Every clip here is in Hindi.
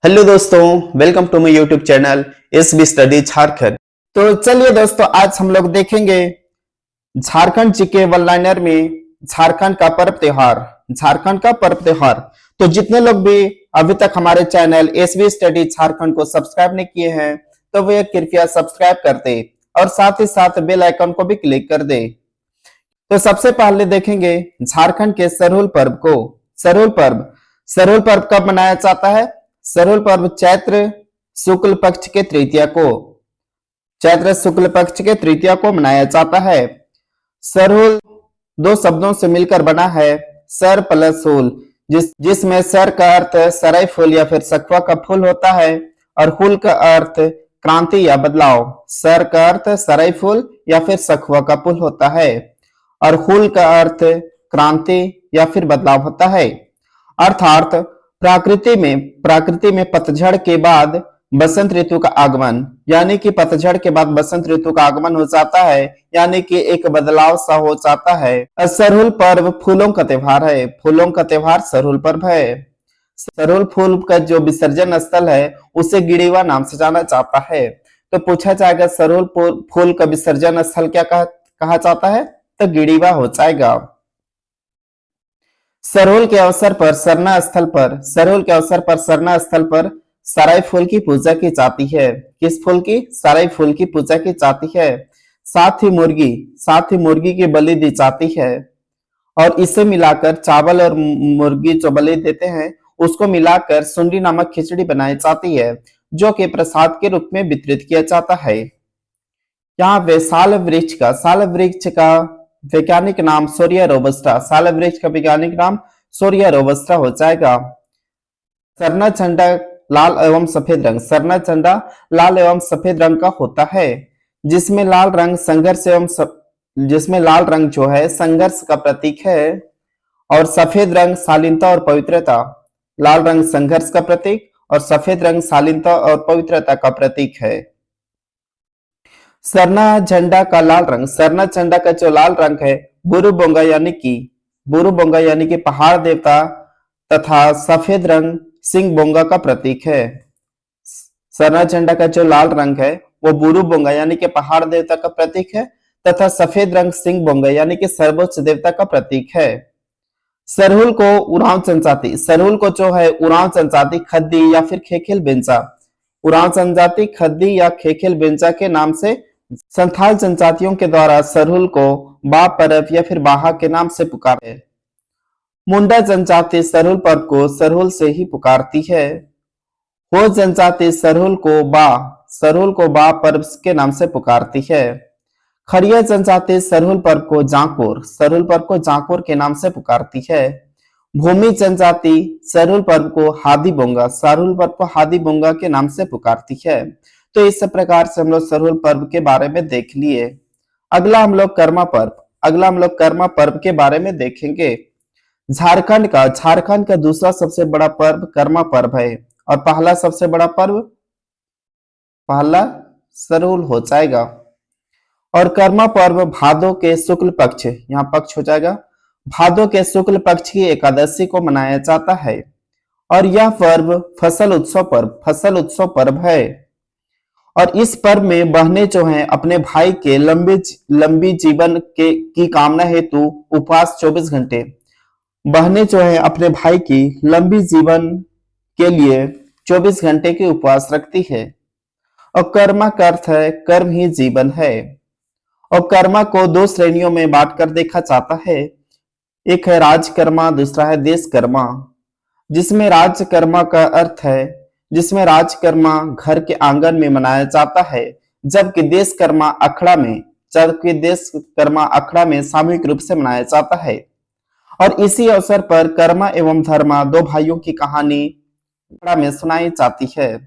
हेलो दोस्तों, welcome to my YouTube channel SB study Jharkhand. तो चलिए दोस्तों, आज हम लोग देखेंगे झारखंड जीके वन लाइनर में झारखंड का पर्व त्योहार। झारखंड का पर्व त्योहार। तो जितने लोग भी अभी तक हमारे चैनल एसबी स्टडी झारखंड को सब्सक्राइब नहीं किए हैं तो वे कृपया सब्सक्राइब कर दे और साथ ही साथ बेल आइकन को भी क्लिक कर दे। तो सबसे पहले देखेंगे झारखंड के सरहुल पर्व को। सरहुल पर्व कब मनाया जाता है? सरहुल पर्व चैत्र शुक्ल पक्ष के तृतीया को मनाया जाता है। सरहुल दो शब्दों से मिलकर बना है, सर प्लस हुल, जिसमें सर का अर्थ सराय फूल या फिर सखुआ का फूल होता है और हुल का अर्थ क्रांति या बदलाव। सर का अर्थ सराय फूल या फिर सखुआ का फूल होता है और हुल का अर्थ क्रांति या फिर बदलाव होता है। अर्थात प्रकृति में पतझड़ के बाद बसंत ऋतु का आगमन, यानी कि पतझड़ के बाद बसंत ऋतु का आगमन हो जाता है, यानी कि एक बदलाव सा हो जाता है। सरहुल पर्व फूलों का त्योहार है। फूलों का त्योहार सरहुल पर्व है। सरहुल फूल का जो विसर्जन स्थल है उसे गिड़ीवा नाम से जाना जाता है। तो पूछा जाएगा सरहुल फूल का विसर्जन स्थल क्या कहा जाता है? तो गिड़ीवा हो जाएगा। सरहुल के अवसर पर सरना स्थल पर सराय फूल की पूजा की जाती है। किस फूल की? सराय फूल की पूजा की जाती है। साथ ही मुर्गी की बलि दी जाती है और इसे मिलाकर चावल और मुर्गी जो बलि देते हैं उसको मिलाकर सुंडी नामक खिचड़ी बनाई जाती है, जो कि प्रसाद के रूप में वितरित किया जाता है। यहाँ पे साल वृक्ष का वैज्ञानिक नाम सोरिया रोबस्टा। साल वृक्ष का वैज्ञानिक नाम सोरिया रोबस्टा हो जाएगा। सरना झंडा लाल एवं सफेद रंग का होता है, जिसमें लाल रंग जो है संघर्ष का प्रतीक है और सफेद रंग शालीनता और पवित्रता। लाल रंग संघर्ष का प्रतीक और सफेद रंग शालीनता और पवित्रता का प्रतीक है। सरना झंडा का जो लाल रंग है बुरुबोंगा यानी कि पहाड़ देवता तथा सफेद रंग सिंह बोंगा का प्रतीक है। सरना झंडा का जो लाल रंग है वो बुरुबोंगा यानी कि पहाड़ देवता का प्रतीक है तथा सफेद रंग सिंह बोंगा यानी कि सर्वोच्च देवता का प्रतीक है। सरहुल को जो है उरांव जनजाति खद्दी या फिर खेखेल बेंजा के नाम से संथाल जनजातियों के द्वारा सरहुल को बा परब या फिर बाहा के नाम से पुकारते हैं। मुंडा जनजाति सरहुल पर्व को सरहुल से ही पुकारती है। हो जनजाति सरहुल को बा पर्व के नाम से पुकारती है। खड़िया जनजाति सरहुल पर्व को जांकोर के नाम से पुकारती है। भूमि जनजाति सरहुल पर्व को हादी बोंगा के नाम से पुकारती है। तो इस प्रकार से हम लोग सरहुल पर्व के बारे में देख लिए। अगला हम लोग कर्मा पर्व के बारे में देखेंगे। झारखंड का दूसरा सबसे बड़ा पर्व कर्मा पर्व है और पहला सबसे बड़ा पर्व सरहुल हो जाएगा। और कर्मा पर्व भादो के शुक्ल पक्ष, यहाँ पक्ष हो जाएगा, भादो के शुक्ल पक्ष की एकादशी को मनाया जाता है और यह पर्व फसल उत्सव पर्व है। और इस पर्व में बहनें जो हैं अपने भाई के लंबी जीवन की कामना हेतु उपवास 24 घंटे, बहनें जो है अपने भाई की लंबी जीवन के लिए 24 घंटे के उपवास रखती है। और कर्मा का अर्थ है कर्म ही जीवन है। और कर्मा को दो श्रेणियों में बांटकर देखा जाता है। एक है राजकर्मा, दूसरा है देशकर्मा। जिसमें राजकर्मा घर के आंगन में मनाया जाता है, जबकि देशकर्मा अखड़ा में सामूहिक रूप से मनाया जाता है। और इसी अवसर पर कर्मा एवं धर्मा दो भाइयों की कहानी अखड़ा में सुनाई जाती है।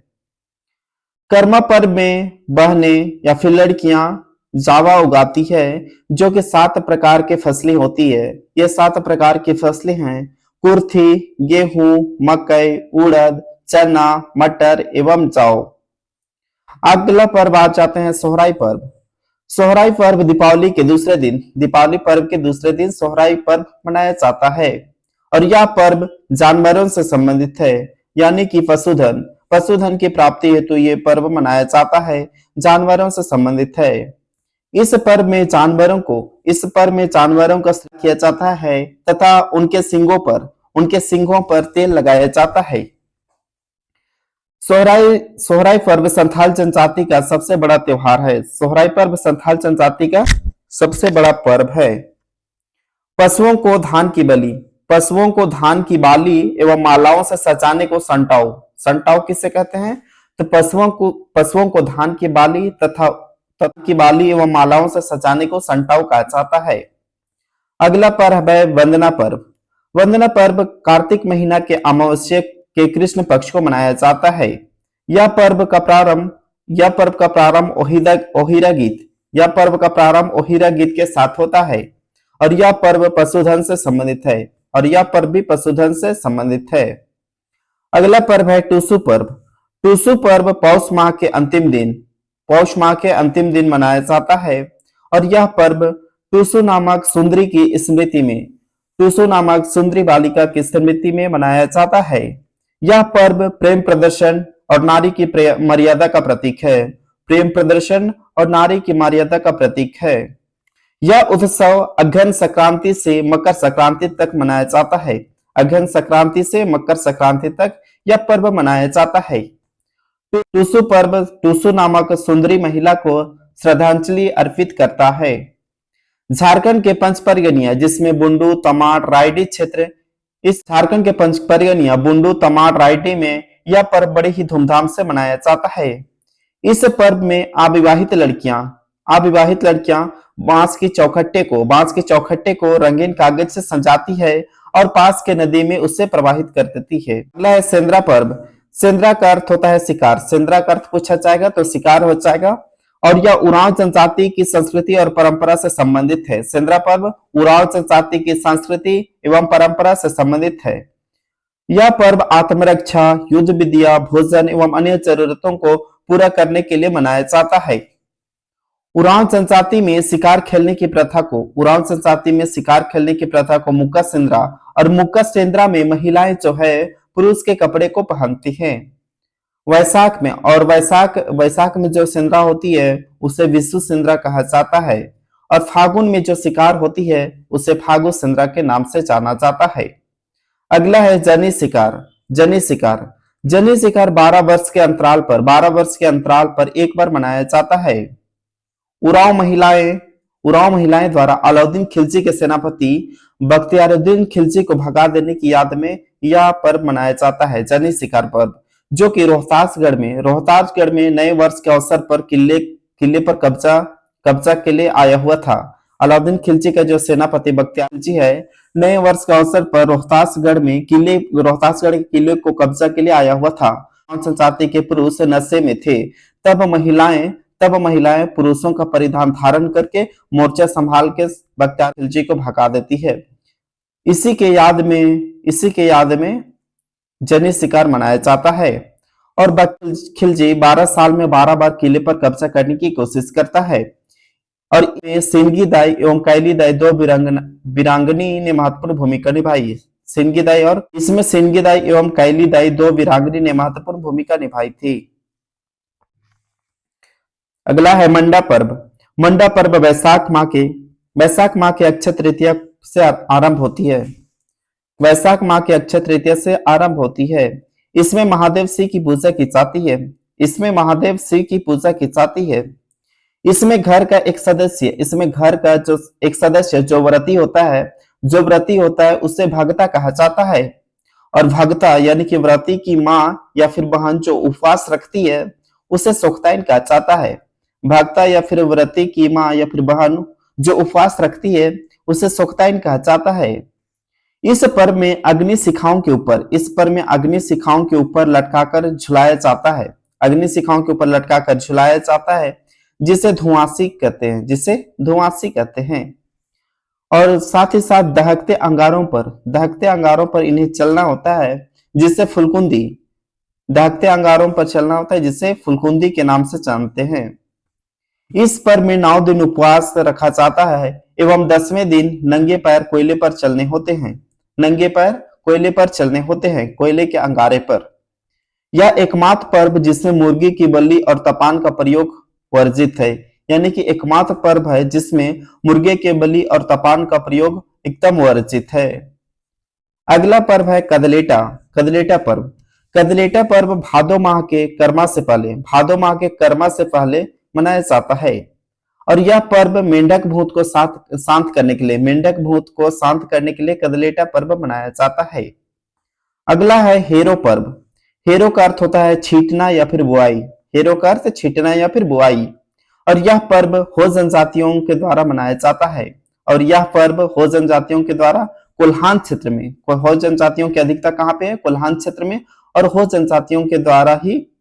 कर्मा पर्व में बहनें या फिर लड़कियां जावा उगाती है, जो कि 7 प्रकार की फसलें होती है। ये 7 प्रकार की फसलें हैं कुर्थी, गेहूं, मकई, उड़द, चना, मटर एवं जौ। अगला पर्व आ जाते हैं सोहराई पर्व। दीपावली पर्व के दूसरे दिन सोहराई पर्व मनाया जाता है और यह पर्व जानवरों से संबंधित है, यानी कि पशुधन। पशुधन की प्राप्ति हेतु ये पर्व मनाया जाता है, जानवरों से संबंधित है। इस पर्व में जानवरों का स्नान किया जाता है तथा उनके सींगों पर तेल लगाया जाता है। सोहराई सोहराई पर्व संथाल जनजाति का सबसे बड़ा त्योहार है। सोहराई पर्व संथाल जनजाति का सबसे बड़ा पर्व है। पशुओं को धान की बलि पशुओं को धान की बाली एवं मालाओं से सजाने को संटाव संटाव किसे कहते हैं? तो पशुओं को धान की बाली तथा की बाली एवं मालाओं से सजाने को संटाव कहा जाता है। अगला पर्व है वंदना पर्व। वंदना पर्व कार्तिक महीना के अमावस्या के कृष्ण पक्ष को मनाया जाता है। यह पर्व का प्रारंभ ओहिरा गीत के साथ होता है और यह पर्व पशुधन से संबंधित है अगला पर्व है टूसू पर्व। टूसू पर्व पौष माह के अंतिम दिन मनाया जाता है और यह पर्व टूसू नामक सुंदरी बालिका की स्मृति में मनाया जाता है। यह पर्व प्रेम प्रदर्शन और नारी की मर्यादा का प्रतीक है। यह उत्सव अघ्न संक्रांति से मकर संक्रांति तक मनाया जाता है। अघ्न संक्रांति से मकर संक्रांति तक यह पर्व मनाया जाता है। टूसू पर्व टूसू नामक सुंदरी महिला को श्रद्धांजलि अर्पित करता है। झारखंड के पंचपरगनिया जिसमें बुंडू तमाड़ रायडी क्षेत्र झारखंड के पंचपरगनिया बुंडू तमाड़ रायडी में यह पर्व बड़े ही धूमधाम से मनाया जाता है। इस पर्व में अविवाहित लड़कियां बांस के चौखट्टे को रंगीन कागज से सजाती है और पास के नदी में उसे प्रवाहित कर देती है। अगला है सेंद्रा पर्व। सेंद्रा का अर्थ होता है शिकार। सेंद्रा का अर्थ पूछा जाएगा तो शिकार हो जाएगा और यह उरांव जनजाति की संस्कृति और परंपरा से संबंधित है। सेंद्रा पर्व उरांव जनजाति की संस्कृति एवं परंपरा से संबंधित है। यह पर्व आत्मरक्षा, युद्ध विद्या, भोजन एवं अन्य जरूरतों को पूरा करने के लिए मनाया जाता है। उरांव जनजाति में शिकार खेलने की प्रथा को मुक्का सेंद्रा और मुक्का सेंद्रा में महिलाएं जो है पुरुष के कपड़े को पहनती हैं। वैशाख में जो सेंद्रा होती है उसे विशु सेंद्रा कहा जाता है और फागुन में जो शिकार होती है उसे फागु सेंद्रा के नाम से जाना जाता है। अगला है जनी शिकार। जनी शिकार 12 वर्ष के अंतराल पर एक बार मनाया जाता है। उरांव महिलाएं द्वारा अलाउद्दीन खिलजी के सेनापति बख्तियारुद्दीन खिलजी को भगा देने की याद में यह पर्व मनाया जाता है, जनी शिकार पर्व, जो कि रोहतासगढ़ में नए वर्ष के अवसर पर किले पर कब्जा के लिए आया हुआ था। अलाउद्दीन खिलजी का जो सेनापति बख्तियार खिलजी है, नए वर्ष के अवसर पर रोहतासगढ़ के किले को कब्जा के लिए आया हुआ था। जनजाति के पुरुष नशे में थे, तब महिलाएं पुरुषों का परिधान धारण करके मोर्चा संभाल के बख्तियार खिलजी को भगा देती है। इसी के याद में जनी शिकार मनाया जाता है और खिलजी 12 साल में 12 बार किले पर कब्जा करने की कोशिश करता है और सिंगी दाई एवं कैली दाई दो वीरांगनी ने महत्वपूर्ण भूमिका निभाई। सिंगी दाई एवं कैली दाई दो वीरांगनी ने महत्वपूर्ण भूमिका निभाई थी। अगला है मंडा पर्व। मंडा पर्व वैशाख माह के अक्षय तृतीया से आरंभ होती है। इसमें महादेव शिव की पूजा की जाती है। इसमें घर का एक सदस्य जो व्रती होता है उसे भगता कहा जाता है और भगता यानी कि व्रती की माँ या फिर बहन जो उपवास रखती है उसे सोक्ताइन कहा जाता है। भक्ता या फिर व्रती की माँ या फिर बहन जो उपवास रखती है उसे सोक्ताइन कहा जाता है। इस पर्व में अग्नि शिखाओं के ऊपर लटकाकर झुलाया जाता है जिसे धुआंसी कहते हैं और साथ ही साथ दहकते अंगारों पर इन्हें चलना होता है जिसे फुलकुंदी के नाम से जानते हैं। इस पर्व में 9 दिन उपवास रखा जाता है एवं 10वें दिन नंगे पैर कोयले पर चलने होते हैं, कोयले के अंगारे पर। यह एकमात्र पर्व जिसमें मुर्गी की बलि और तपान का प्रयोग वर्जित है। यानी कि एकमात्र पर्व है जिसमें मुर्गे के बलि और तपान का प्रयोग एकदम वर्जित है। अगला पर्व है कदलेटा। कदलेटा पर्व। कदलेटा पर्व भादो माह के कर्मा से पहले, भादो माह के कर्मा से पहले मनाया जाता है। और यह पर्व मेंढक भूत को शांत शांत करने के लिए, मेंढक भूत को शांत करने के लिए कदलेटा पर्व मनाया जाता है। अगला है हेरो पर्व। हेरो का अर्थ होता है छींटना या फिर बुआई। हेरो का अर्थ छींटना या फिर बुआई। और यह पर्व हो जनजातियों के द्वारा मनाया जाता है। और यह पर्व हो जनजातियों के द्वारा कोल्हान क्षेत्र में, हो जनजातियों की अधिकता कहाँ पे है? कोल्हान क्षेत्र में। और हो जनजातियों के द्वारा ही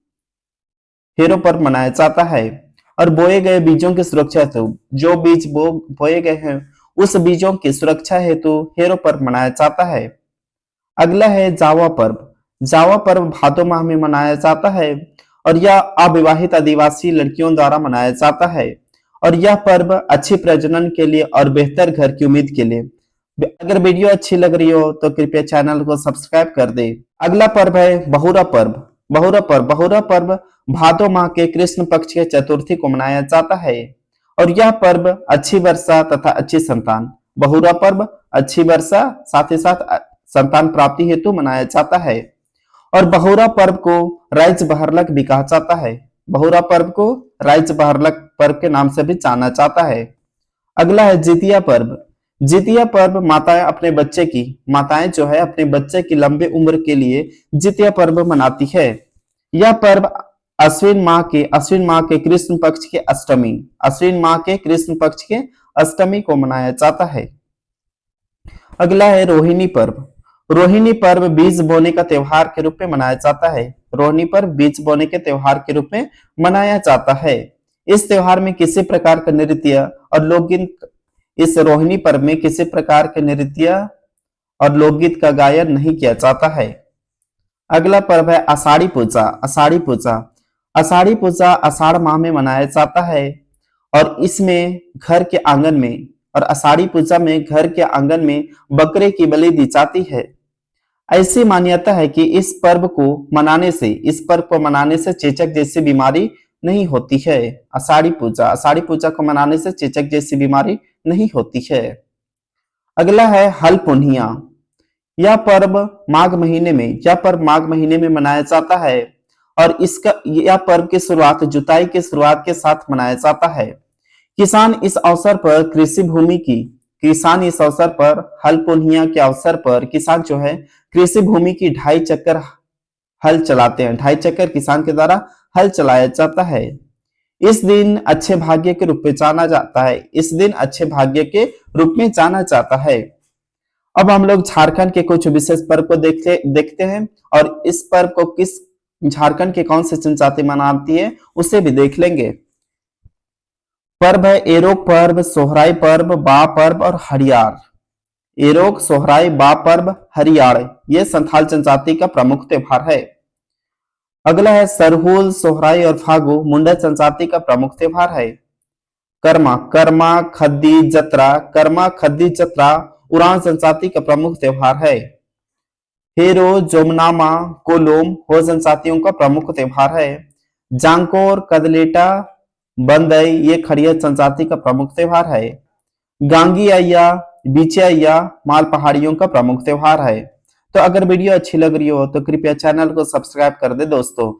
हेरो पर्व मनाया जाता है। और बोए गए बीजों की सुरक्षा हेतु, जो बीज बोए गए हैं उस बीजों की सुरक्षा हेतु हेरो पर्व मनाया जाता है। अगला है जावा पर्व। जावा पर्व भादो माह में मनाया जाता है। और यह अविवाहित आदिवासी लड़कियों द्वारा मनाया जाता है। और यह पर्व अच्छे प्रजनन के लिए और बेहतर घर की उम्मीद के लिए। अगर वीडियो अच्छी लग रही हो तो कृपया चैनल को सब्सक्राइब कर दे। अगला पर्व है बहुरा पर्व। बहुरा पर्व। बहुरा पर्व भादो माह के कृष्ण पक्ष के चतुर्थी को मनाया जाता है। और यह पर्व अच्छी वर्षा तथा अच्छी संतान, बहुरा पर्व अच्छी वर्षा साथ ही साथ संतान प्राप्ति हेतु मनाया जाता है। और बहुरा पर्व को राइज बहरलक भी कहा जाता है। बहुरा पर्व को राइज बहरलक पर्व के नाम से भी जाना जाता है। अगला है जितिया पर्व। जितिया पर्व माताएं जो है अपने बच्चे की लंबे उम्र के लिए जितिया पर्व मनाती है। यह पर्व अश्विन माह के कृष्ण पक्ष के अष्टमी, अश्विन माह के कृष्ण पक्ष के अष्टमी को मनाया जाता है। अगला है रोहिणी पर्व। रोहिणी पर्व बीज बोने का त्योहार के रूप में मनाया जाता है। रोहिणी पर्व बीज बोने के त्योहार के रूप में मनाया जाता है। इस त्योहार में किसी प्रकार का नृत्य और लोकगीत, इस रोहिणी पर्व में किसी प्रकार के नृत्य और लोकगीत का गायन नहीं किया जाता है। अगला पर्व है आषाढ़ी पूजा। आषाढ़ी पूजा। आषाढ़ी पूजा आषाढ़ माह में मनाया जाता है। और इसमें घर के आंगन में, और आषाढ़ी पूजा में घर के आंगन में बकरे की बलि दी जाती है। ऐसी मान्यता है कि इस पर्व को मनाने से चेचक जैसी बीमारी नहीं होती है। आषाढ़ी पूजा को मनाने से चेचक जैसी बीमारी नहीं होती है। अगला है हल पुन्हिया। यह पर्व माघ महीने में मनाया जाता है। और यह पर्व की शुरुआत जुताई की शुरुआत के साथ मनाया जाता है। किसान इस अवसर पर हल पुन्हिया के अवसर पर किसान जो है कृषि भूमि की 2.5 चक्कर हल चलाते हैं। 2.5 चक्कर किसान के द्वारा हल चलाया जाता है। इस दिन अच्छे भाग्य के रूप में जाना जाता है। इस दिन अच्छे भाग्य के रूप में जाना जाता है। अब हम लोग झारखंड के कुछ विशेष पर्व को देखते हैं। और इस पर्व को झारखंड के कौन सी जनजाति मनाती है उसे भी देख लेंगे। पर्व है एरोग पर्व, सोहराई पर्व, बा पर्व और हरियार। एरोग, सोहराई, बा पर्व, हरियार ये संथाल जनजाति का प्रमुख त्योहार है। अगला है सरहुल, सोहराई और फागु मुंडा जनजाति का प्रमुख त्योहार है। कर्मा खद्दी जत्रा उरांव जनजाति का प्रमुख त्योहार है। हेरो, जोमनामा, कोलोम हो जनजातियों का प्रमुख त्योहार है। जांकोर, कदलेटा, बंदई ये खड़िया जनजाति का प्रमुख त्योहार है। गांगी अय्या, बीचे अय्या माल पहाड़ियों का प्रमुख त्योहार है। तो अगर वीडियो अच्छी लग रही हो तो कृपया चैनल को सब्सक्राइब कर दे दोस्तों।